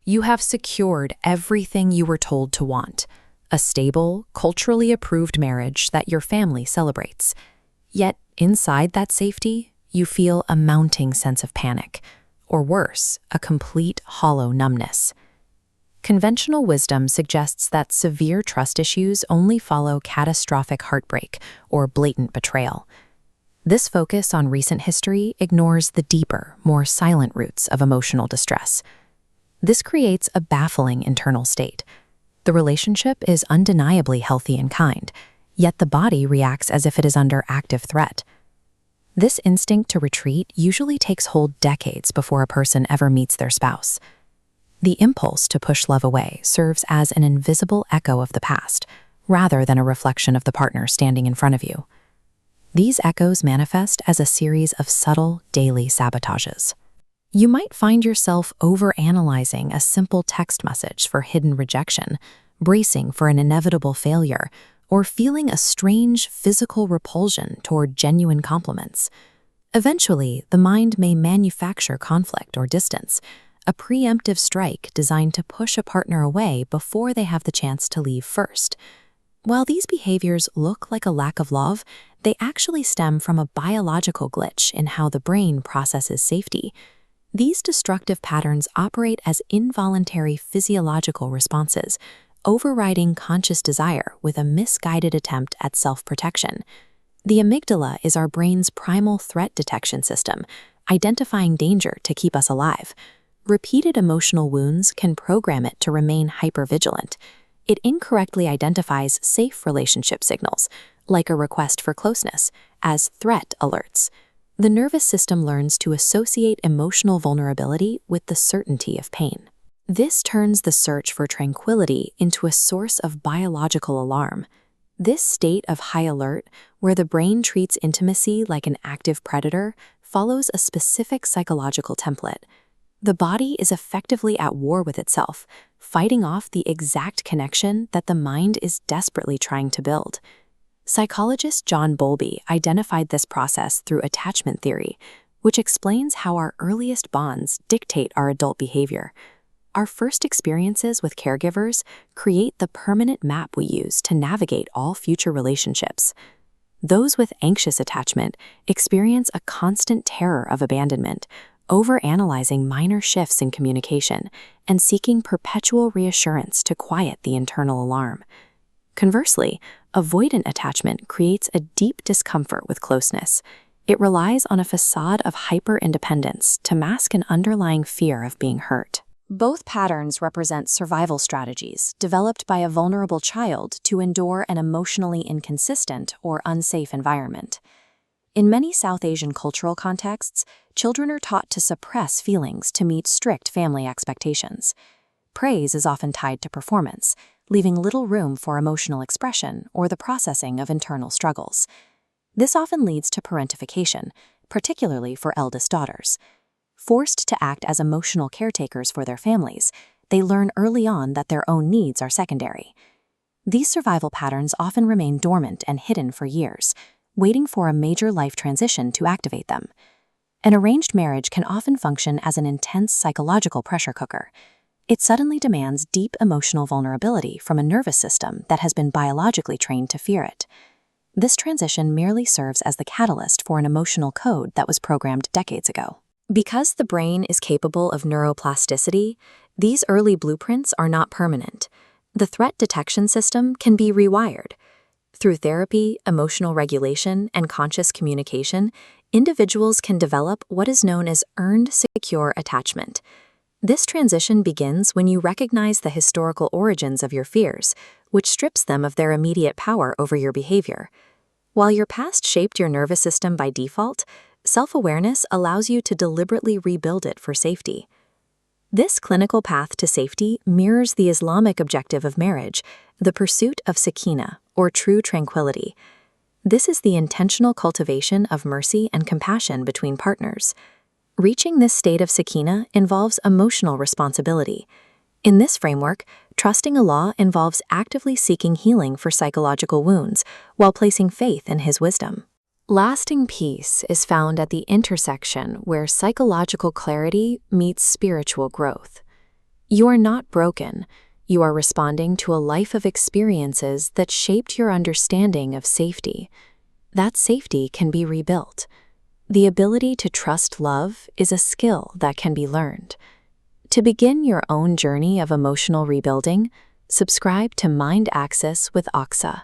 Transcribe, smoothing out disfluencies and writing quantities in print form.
You have secured everything you were told to want, a stable, culturally approved marriage that your family celebrates. Yet, inside that safety, you feel a mounting sense of panic, or worse, a complete hollow numbness. Conventional wisdom suggests that severe trust issues only follow catastrophic heartbreak or blatant betrayal. This focus on recent history ignores the deeper, more silent roots of emotional distress. This creates a baffling internal state. The relationship is undeniably healthy and kind, yet the body reacts as if it is under active threat. This instinct to retreat usually takes hold decades before a person ever meets their spouse. The impulse to push love away serves as an invisible echo of the past, rather than a reflection of the partner standing in front of you. These echoes manifest as a series of subtle, daily sabotages. You might find yourself overanalyzing a simple text message for hidden rejection, bracing for an inevitable failure, or feeling a strange physical repulsion toward genuine compliments. Eventually, the mind may manufacture conflict or distance, a preemptive strike designed to push a partner away before they have the chance to leave first. While these behaviors look like a lack of love, they actually stem from a biological glitch in how the brain processes safety. These destructive patterns operate as involuntary physiological responses, overriding conscious desire with a misguided attempt at self-protection. The amygdala is our brain's primal threat detection system, identifying danger to keep us alive. Repeated emotional wounds can program it to remain hypervigilant. It incorrectly identifies safe relationship signals, like a request for closeness, as threat alerts. The nervous system learns to associate emotional vulnerability with the certainty of pain. This turns the search for tranquility into a source of biological alarm. This state of high alert, where the brain treats intimacy like an active predator, follows a specific psychological template. The body is effectively at war with itself, fighting off the exact connection that the mind is desperately trying to build. Psychologist John Bowlby identified this process through attachment theory, which explains how our earliest bonds dictate our adult behavior. Our first experiences with caregivers create the permanent map we use to navigate all future relationships. Those with anxious attachment experience a constant terror of abandonment, overanalyzing minor shifts in communication and seeking perpetual reassurance to quiet the internal alarm. Conversely, avoidant attachment creates a deep discomfort with closeness. It relies on a facade of hyper-independence to mask an underlying fear of being hurt. Both patterns represent survival strategies developed by a vulnerable child to endure an emotionally inconsistent or unsafe environment. In many South Asian cultural contexts, children are taught to suppress feelings to meet strict family expectations. Praise is often tied to performance, leaving little room for emotional expression or the processing of internal struggles. This often leads to parentification, particularly for eldest daughters. Forced to act as emotional caretakers for their families, they learn early on that their own needs are secondary. These survival patterns often remain dormant and hidden for years, waiting for a major life transition to activate them. An arranged marriage can often function as an intense psychological pressure cooker. It suddenly demands deep emotional vulnerability from a nervous system that has been biologically trained to fear it. This transition merely serves as the catalyst for an emotional code that was programmed decades ago. Because the brain is capable of neuroplasticity, these early blueprints are not permanent. The threat detection system can be rewired. Through therapy, emotional regulation, and conscious communication, individuals can develop what is known as earned secure attachment. This transition begins when you recognize the historical origins of your fears, which strips them of their immediate power over your behavior. While your past shaped your nervous system by default, self-awareness allows you to deliberately rebuild it for safety. This clinical path to safety mirrors the Islamic objective of marriage, the pursuit of sakinah, or true tranquility. This is the intentional cultivation of mercy and compassion between partners. Reaching this state of sakinah involves emotional responsibility. In this framework, trusting Allah involves actively seeking healing for psychological wounds while placing faith in His wisdom. Lasting peace is found at the intersection where psychological clarity meets spiritual growth. You are not broken. You are responding to a life of experiences that shaped your understanding of safety. That safety can be rebuilt. The ability to trust love is a skill that can be learned. To begin your own journey of emotional rebuilding, subscribe to MindAxis with Aqsa.